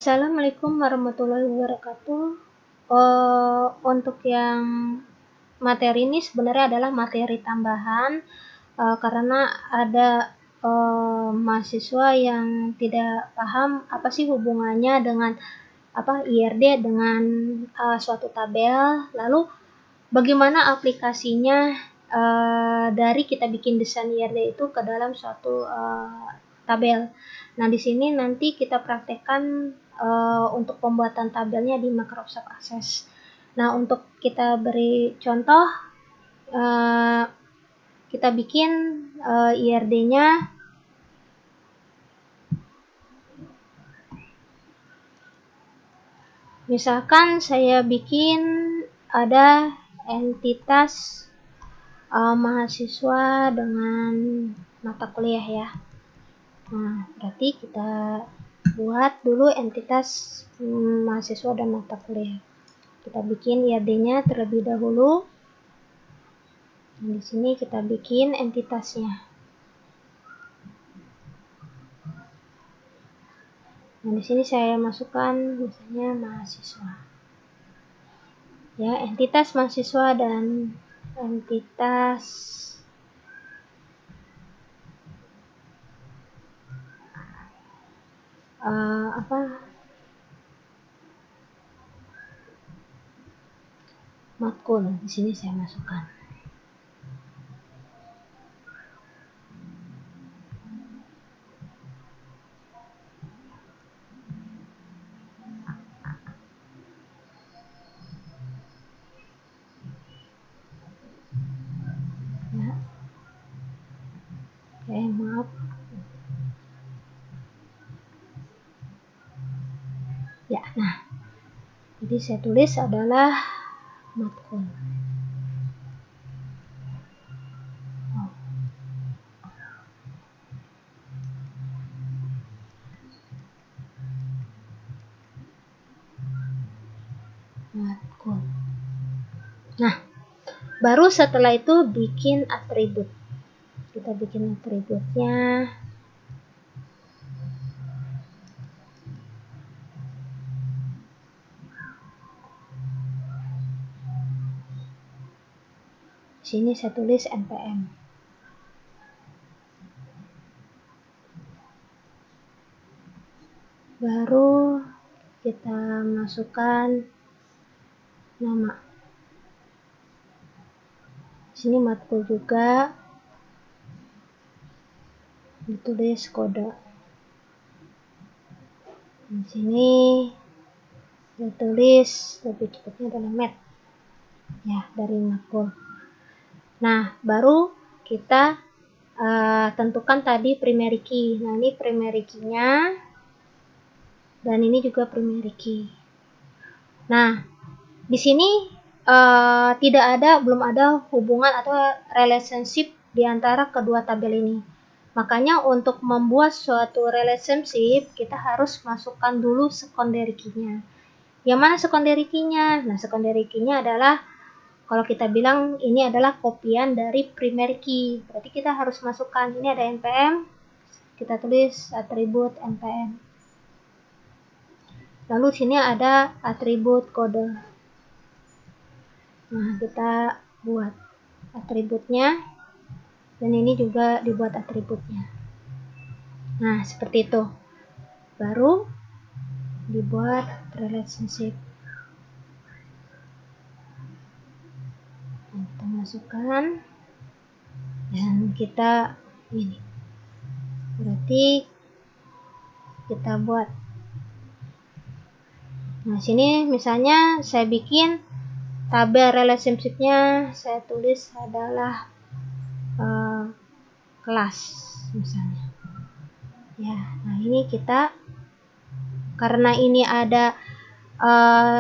Assalamualaikum warahmatullahi wabarakatuh. Untuk yang materi ini sebenarnya adalah materi tambahan, karena ada mahasiswa yang tidak paham apa sih hubungannya dengan IRD dengan suatu tabel, lalu bagaimana aplikasinya dari kita bikin desain IRD itu ke dalam suatu tabel. Nah, di sini nanti kita praktekkan untuk pembuatan tabelnya di Microsoft Access. Nah, untuk kita beri contoh, kita bikin IRD-nya. Misalkan saya bikin ada entitas mahasiswa dengan mata kuliah ya. Nah, berarti kita buat dulu entitas mahasiswa dan mata kuliah. Kita bikin IRD-nya terlebih dahulu. Di sini kita bikin entitasnya. Nah, di sini saya masukkan misalnya mahasiswa. Ya, entitas mahasiswa dan entitas matkul. Di sini saya masukkan. Ya. Maaf. Ya, nah. Jadi saya tulis adalah matkul. Matkul. Nah, baru setelah itu bikin atribut. Kita bikin atributnya. Sini saya tulis npm. Baru kita masukkan nama. Sini matkul juga. Ditulis kode. Di sini saya tulis lebih cepatnya adalah mat. Ya, dari matkul. Nah, baru kita tentukan tadi primary key. Nah, ini primary key-nya. Dan ini juga primary key. Nah, di sini belum ada hubungan atau relationship di antara kedua tabel ini. Makanya untuk membuat suatu relationship, kita harus masukkan dulu secondary key-nya. Yang mana secondary key-nya? Nah, secondary key-nya adalah, kalau kita bilang ini adalah kopian dari primary key. Berarti kita harus masukkan, ini ada npm, kita tulis atribut npm. Lalu sini ada atribut kode. Nah, kita buat atributnya. Dan ini juga dibuat atributnya. Nah, seperti itu. Baru dibuat relationship. Nah, kita masukkan. Dan kita ini. Berarti kita buat. Nah, sini misalnya saya bikin tabel relationship-nya, saya tulis adalah kelas misalnya. Ya, nah ini kita, karena ini ada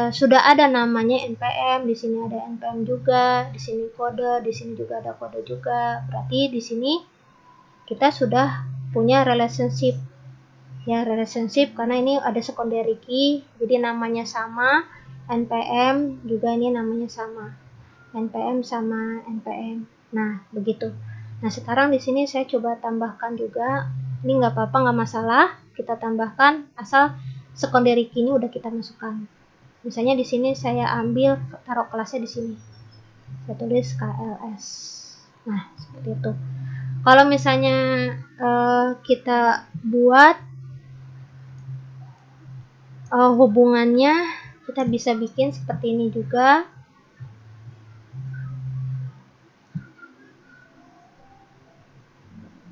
sudah ada namanya npm, di sini ada npm juga, di sini kode, di sini juga ada kode juga. Berarti di sini kita sudah punya relationship. Ya, relationship karena ini ada secondary key, jadi namanya sama. npm juga ini namanya sama. npm sama npm. Nah, begitu. Nah, sekarang di sini saya coba tambahkan juga. Ini nggak apa-apa, nggak masalah. Kita tambahkan asal secondary key-nya udah kita masukkan. Misalnya di sini saya ambil taruh kelasnya di sini. Saya tulis KLS. Nah, seperti itu. Kalau misalnya kita buat hubungannya, kita bisa bikin seperti ini juga.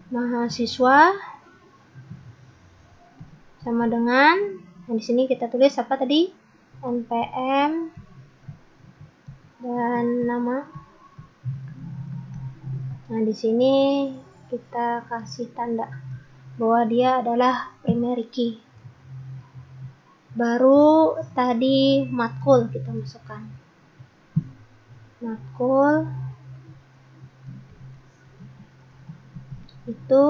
Mahasiswa sama dengan, nah di sini kita tulis apa tadi? NPM dan nama. Nah, di sini kita kasih tanda bahwa dia adalah primary key. Baru tadi matkul kita masukkan. Matkul itu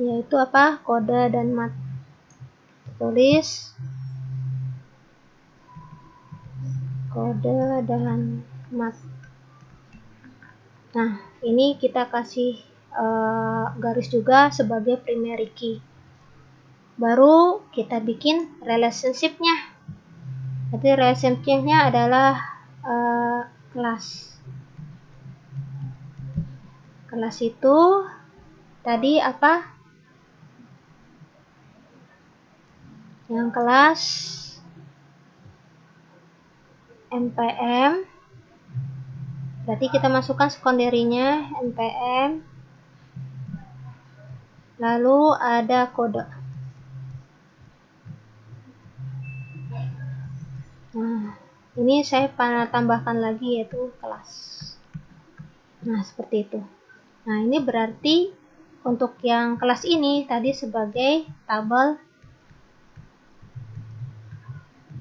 yaitu apa? Kode dan mat. Tulis kode dan mat. Nah, ini kita kasih garis juga sebagai primary key. Baru kita bikin relationship-nya. Jadi relationship-nya adalah kelas. Kelas itu tadi apa? Yang kelas NPM. Berarti kita masukkan secondary-nya NPM. Lalu ada kode. Nah, ini saya tambahkan lagi yaitu kelas. Nah, seperti itu. Nah, ini berarti untuk yang kelas ini tadi sebagai tabel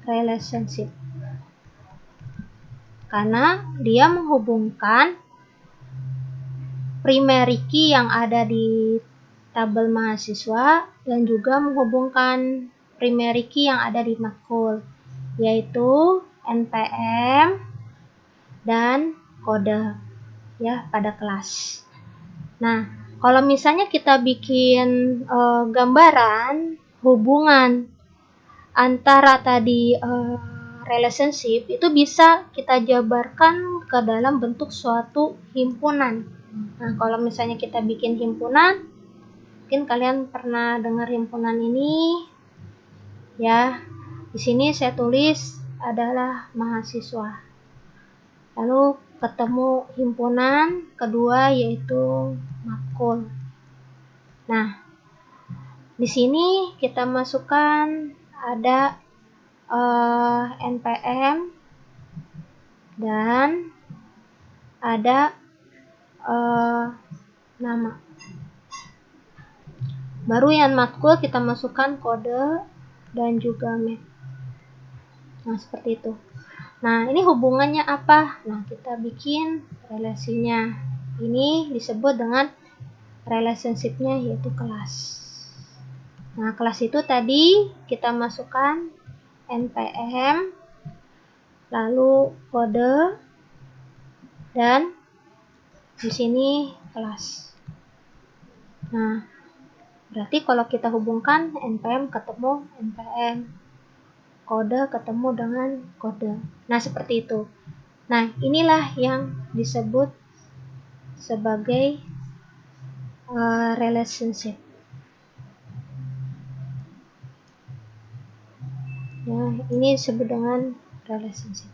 relationship. Karena dia menghubungkan primary key yang ada di tabel mahasiswa dan juga menghubungkan primary key yang ada di matkul, yaitu NPM dan kode ya pada kelas. Nah, kalau misalnya kita bikin gambaran hubungan antara tadi relationship, itu bisa kita jabarkan ke dalam bentuk suatu himpunan. Nah, kalau misalnya kita bikin himpunan, mungkin kalian pernah dengar himpunan ini ya. Di sini saya tulis adalah mahasiswa. Lalu ketemu himpunan kedua yaitu matkul. Nah, di sini kita masukkan ada NPM dan ada nama. Baru yang matkul kita masukkan kode dan juga map. Nah, seperti itu. Nah, ini hubungannya apa? Nah, kita bikin relasinya. Ini disebut dengan relationship-nya yaitu kelas. Nah, kelas itu tadi kita masukkan NPM, lalu kode, dan di sini kelas. Nah, berarti kalau kita hubungkan NPM ketemu NPM, kode ketemu dengan kode. Nah, seperti itu. Nah, inilah yang disebut sebagai relationship. Nah, ini disebut dengan relationship.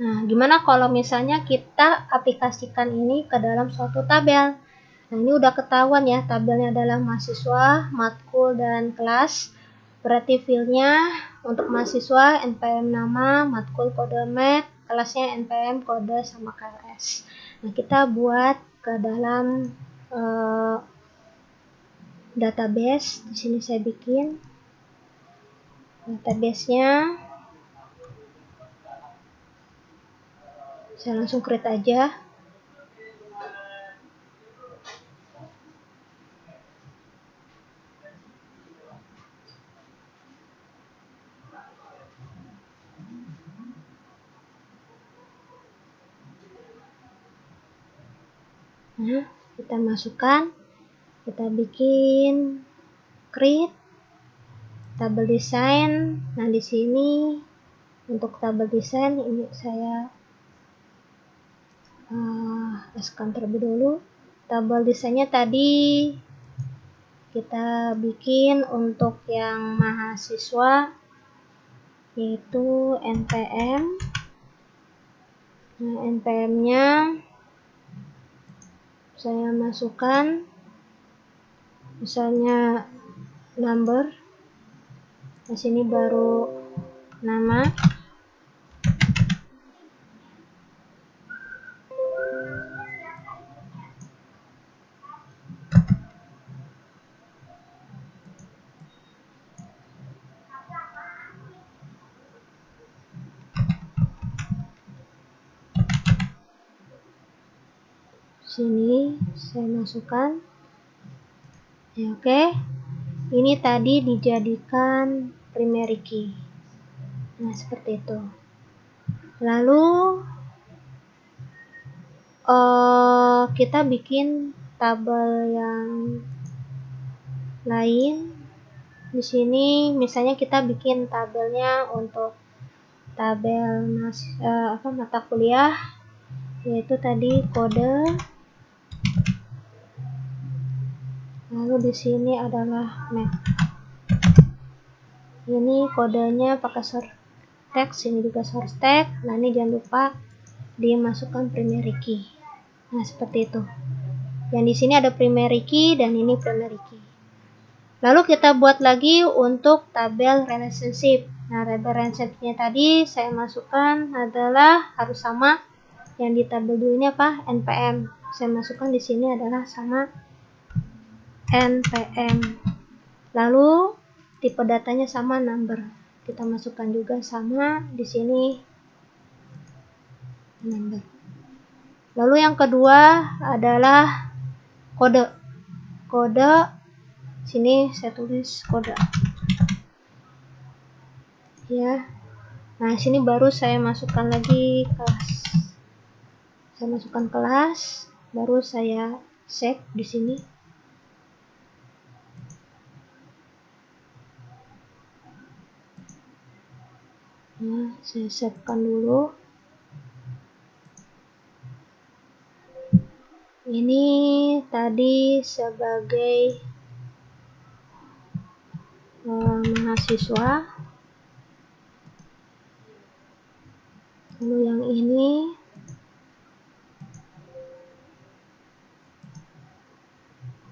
Nah, gimana kalau misalnya kita aplikasikan ini ke dalam suatu tabel? Nah, ini udah ketahuan ya, tabelnya adalah mahasiswa, matkul, dan kelas. Berarti filenya untuk mahasiswa NPM nama, matkul kode mat, kelasnya NPM kode sama KLS. Nah, kita buat ke dalam database. Di sini saya bikin database-nya. Saya langsung create aja. Nah, kita masukkan, kita bikin create table design. Nah, di sini untuk table design ini saya askan terlebih dulu. Table desainnya tadi kita bikin untuk yang mahasiswa, yaitu NPM. Nah, NPM-nya saya masukkan misalnya number. Di sini baru nama. Sini saya masukkan. Ya, oke. Ini tadi dijadikan primary key. Nah, seperti itu. Lalu kita bikin tabel yang lain. Di sini misalnya kita bikin tabelnya untuk tabel mata kuliah, yaitu tadi kode. Lalu di sini adalah math. Ini kodenya pakai source text, ini juga source text. Nah, ini jangan lupa dimasukkan primary key. Nah, seperti itu. Yang di sini ada primary key dan ini primary key. Lalu kita buat lagi untuk tabel relationship. Nah, tabel relationship-nya tadi saya masukkan adalah harus sama. Yang di tabel 2 ini apa? NPM. Saya masukkan di sini adalah sama NPM. Lalu tipe datanya sama number. Kita masukkan juga sama di sini number. Lalu yang kedua adalah kode. Kode sini saya tulis kode. Ya. Nah, sini baru saya masukkan lagi kelas. Saya masukkan kelas, baru saya save di sini. Nah, saya savekan dulu. Ini tadi sebagai mahasiswa. Lalu yang ini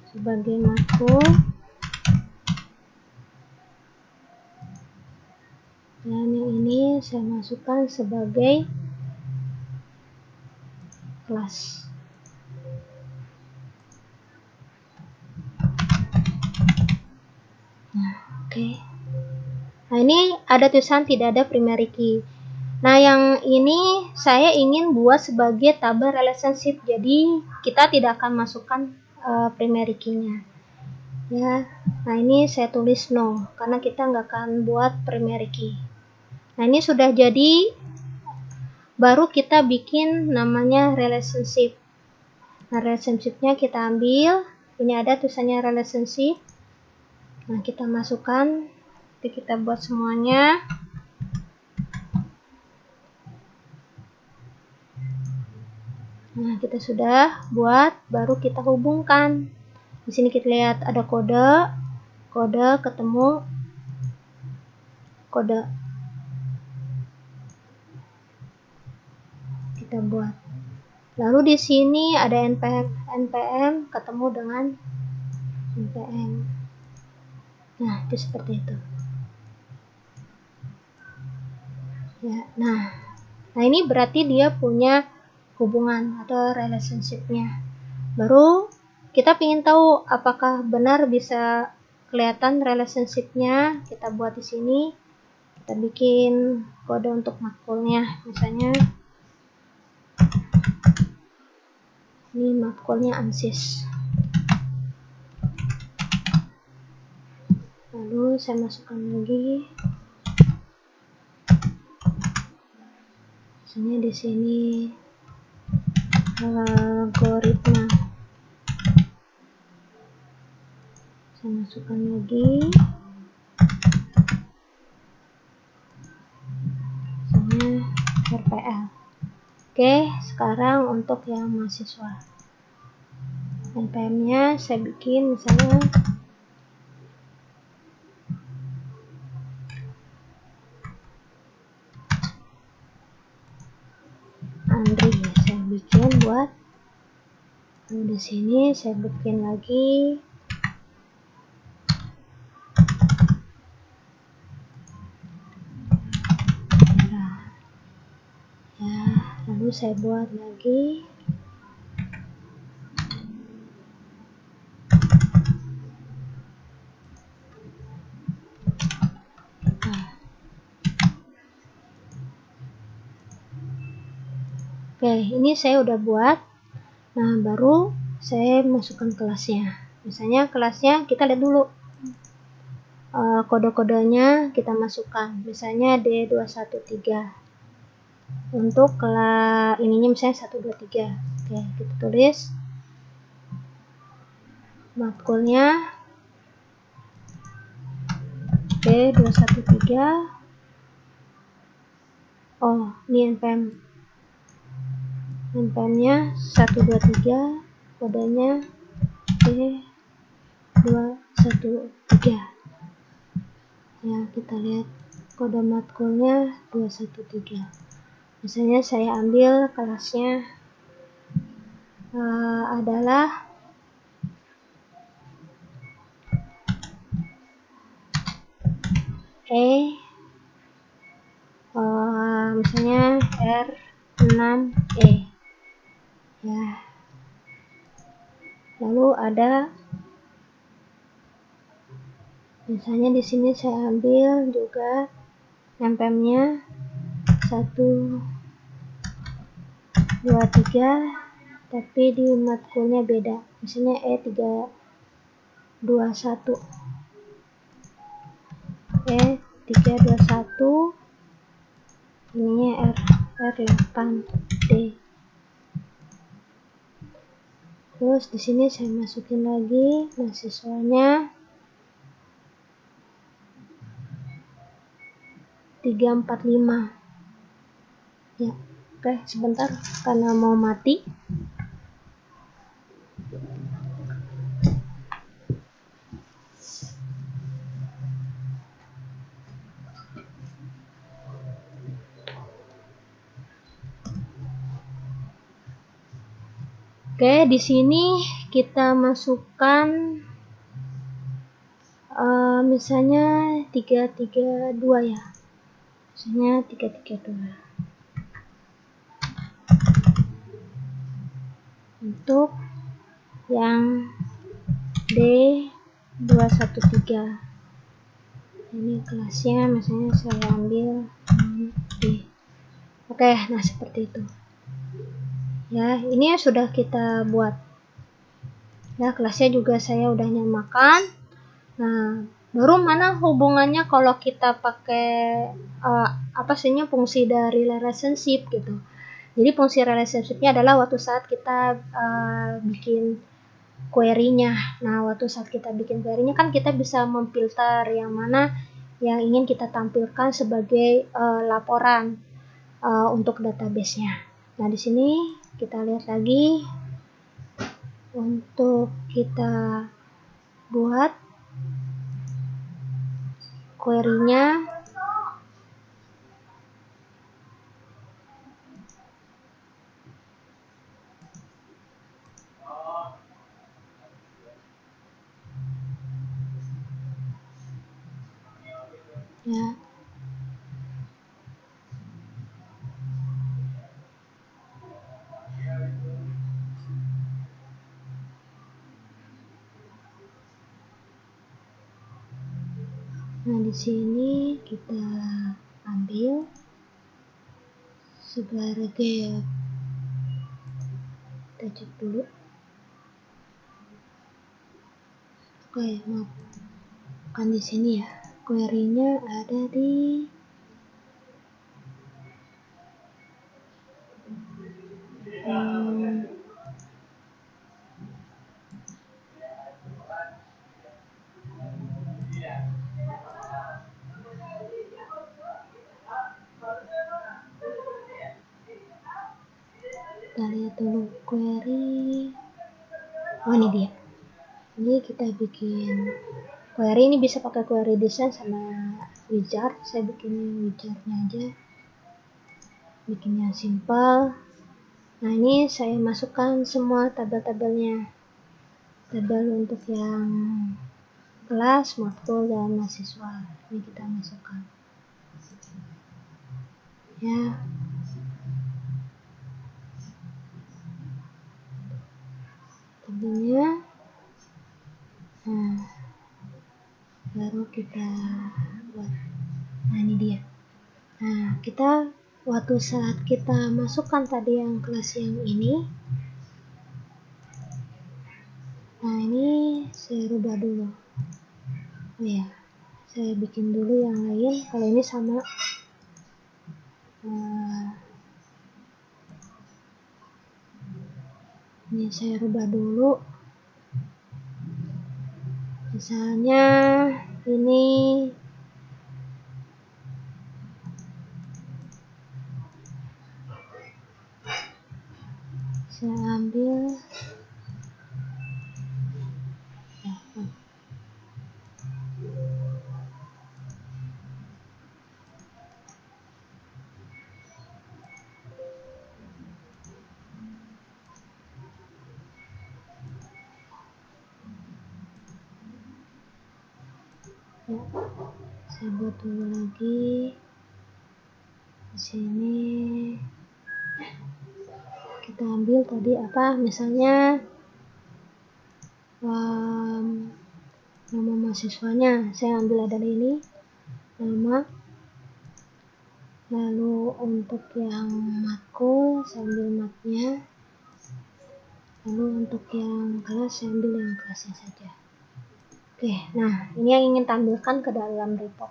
sebagai matkul. Dan yang ini saya masukkan sebagai kelas. Nah, oke. Nah, ini ada tulisan tidak ada primary key. Nah, yang ini saya ingin buat sebagai tabel relationship. Jadi, kita tidak akan masukkan primary key-nya. Ya. Nah, ini saya tulis no karena kita nggak akan buat primary key. Nah, ini sudah jadi. Baru kita bikin namanya relationship. Nah, relationship-nya kita ambil. Ini ada tulisannya relationship. Nah, kita masukkan. Nanti kita buat semuanya. Nah, kita sudah buat. Baru kita hubungkan. Di sini kita lihat ada kode. Kode ketemu kode. Kita buat. Lalu di sini ada NPM ketemu dengan NPM. Nah, itu seperti itu. Ya, nah ini berarti dia punya hubungan atau relationship-nya. Baru kita ingin tahu apakah benar bisa kelihatan relationship-nya. Kita buat di sini. Kita bikin kode untuk matkulnya. Misalnya ini matkulnya ANSYS. Lalu saya masukkan lagi. Misalnya di sini algoritma. masukkan lagi. Misalnya RPL. Oke, sekarang untuk yang mahasiswa. NPM-nya saya bikin misalnya Andri, saya bikin buat. Di sini saya bikin lagi ya, lalu saya buat lagi Oke, ini saya udah buat. Nah, baru saya masukkan kelasnya. Misalnya kelasnya kita lihat dulu kode-kodenya kita masukkan. Misalnya D213. Untuk kelas ininya misalnya 123. Oke, kita tulis matkulnya D213. Oh, ini NPM-nya 123, kodenya D213. Ya, kita lihat kode matkulnya 213. Misalnya saya ambil kelasnya adalah misalnya R6E ya. Lalu ada misalnya di sini saya ambil juga NPM-nya 123, tapi di matkulnya beda. Misalnya E321. Ininya R8D. Terus di sini saya masukin lagi mahasiswanya 345. Ya, oke, sebentar karena mau mati. Oke, di sini kita masukkan misalnya 332 ya. Misalnya 332. Untuk yang D213. Ini kelasnya misalnya saya ambil D. Oke, nah seperti itu. Ya, ini sudah kita buat. Ya, kelasnya juga saya udah nyamakan. Nah, baru mana hubungannya kalau kita pakai fungsi dari relationship gitu. Jadi fungsi relationship-nya adalah waktu saat kita bikin query-nya. Nah, waktu saat kita bikin query-nya kan kita bisa memfilter yang mana yang ingin kita tampilkan sebagai laporan untuk database-nya. Nah, di sini kita lihat lagi untuk kita buat query-nya. Ya. Nah, di sini kita ambil sebagai kita cek dulu. Oke, maaf. Kan di sini ya, query-nya ada di dulu query. Oh, ini dia. Jadi kita bikin query, ini bisa pakai query design sama wizard. Saya bikin wizardnya aja, bikinnya simple. Nah, ini saya masukkan semua tabel-tabelnya, tabel untuk yang kelas, matkul, dan mahasiswa. Ini kita masukkan ya. Tabelnya. Nah, baru kita buat. Nah, ini dia. Nah, kita waktu saat kita masukkan tadi yang kelas yang ini, nah ini saya rubah dulu. Oh ya, saya bikin dulu yang lain. Kalau ini sama, ini saya rubah dulu. Misalnya ini saya ambil ya, saya buat dulu lagi. Di sini kita ambil tadi apa, misalnya nama mahasiswanya saya ambil dari ini, nama. Lalu untuk yang matkul saya ambil matnya. Lalu untuk yang kelas saya ambil yang kelasnya saja. Oke, nah ini yang ingin tampilkan ke dalam report.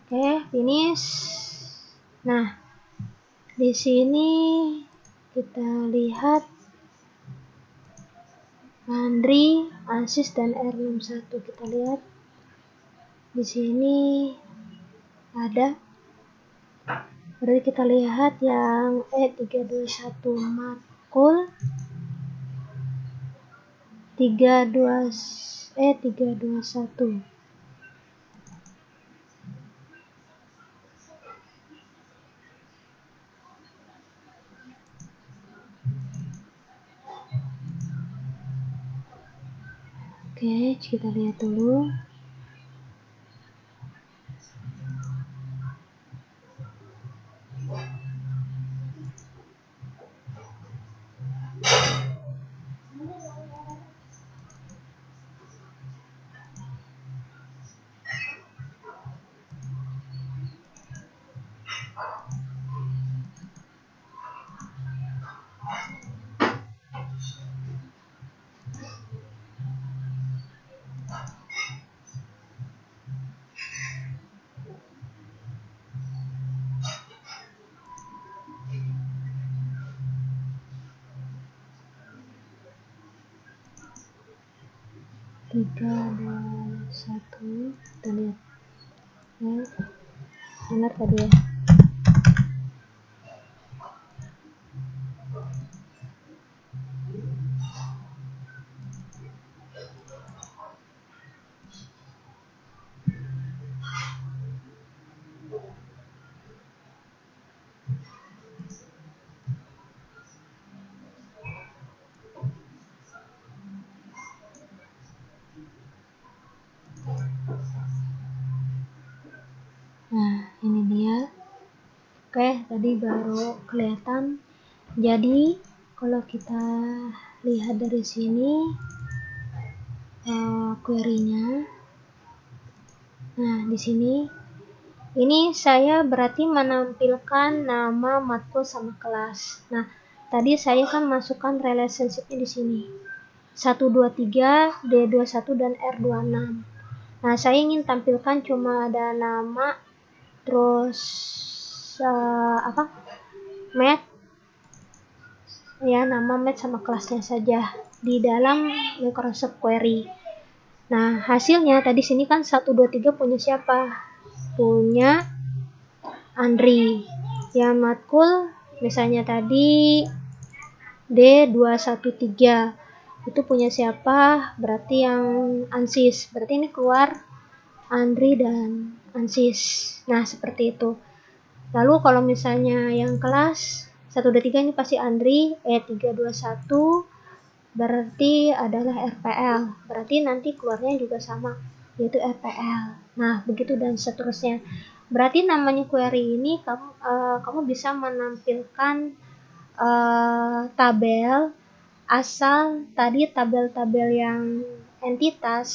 Oke, finish. Nah, di sini kita lihat Andri, Asis, dan R61. Kita lihat di sini ada. Berarti kita lihat yang E321 matkul 321. Oke, kita lihat dulu. Tiga, dua, satu. Kita lihat ya, benar tadi ya. Nah, ini dia. Oke, tadi baru kelihatan. Jadi kalau kita lihat dari sini query-nya. Nah, di sini ini saya berarti menampilkan nama matkul sama kelas. Nah, tadi saya kan masukkan relationship-nya di sini. 123, D21 dan R26. Nah, saya ingin tampilkan cuma ada nama, terus math ya, nama math sama kelasnya saja di dalam Microsoft Query. Nah, hasilnya tadi sini kan 123 punya siapa? Punya Andri. Yang matkul misalnya tadi D213 itu punya siapa? Berarti yang Ansis. Berarti ini keluar Andri dan Ansis. Nah, seperti itu. Lalu kalau misalnya yang kelas 123 ini pasti Andri, E321 berarti adalah RPL. Berarti nanti keluarnya juga sama, yaitu RPL. Nah, begitu dan seterusnya. Berarti namanya query ini kamu bisa menampilkan tabel asal tadi tabel-tabel yang entitas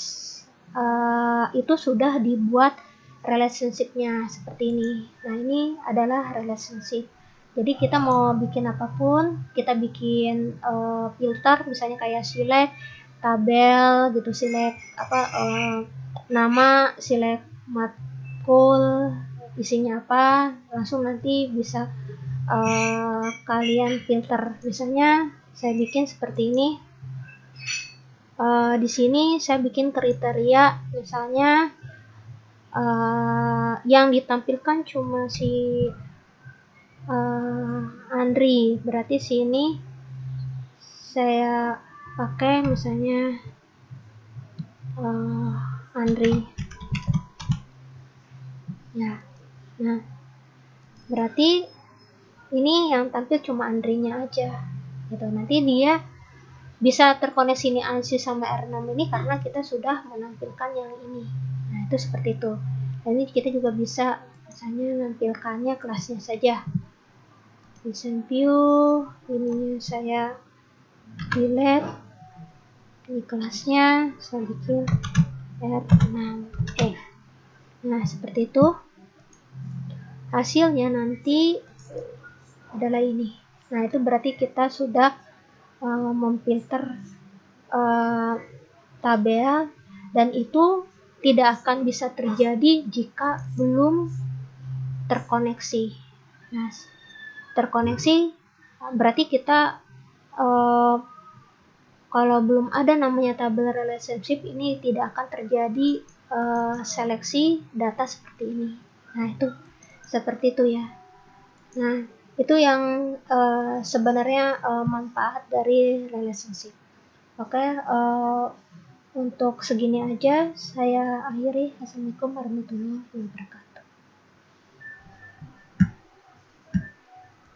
itu sudah dibuat relationship-nya seperti ini. Nah, ini adalah relationship. Jadi kita mau bikin apapun, kita bikin filter misalnya kayak select tabel gitu, select nama, select matkul isinya apa, langsung nanti bisa kalian filter. Misalnya saya bikin seperti ini. Di sini saya bikin kriteria, misalnya yang ditampilkan cuma si Andri. Berarti sini saya pakai misalnya Andri. Ya, nah berarti ini yang tampil cuma Andrinya aja. Gitu. Nanti dia bisa terkoneksi ini ANSI sama R6 ini karena kita sudah menampilkan yang ini. Nah, itu seperti itu. Dan ini kita juga bisa misalnya menampilkannya kelasnya saja. Design view, ininya saya delete. Ini kelasnya saya bikin R6F. Nah, seperti itu. Hasilnya nanti adalah ini. Nah, itu berarti kita sudah memfilter tabel, dan itu tidak akan bisa terjadi jika belum terkoneksi. Nah, terkoneksi berarti kita kalau belum ada namanya tabel relationship, ini tidak akan terjadi seleksi data seperti ini. Nah, itu seperti itu ya. Nah, itu yang sebenarnya manfaat dari relationship. Oke, untuk segini aja saya akhiri. Assalamualaikum warahmatullahi wabarakatuh.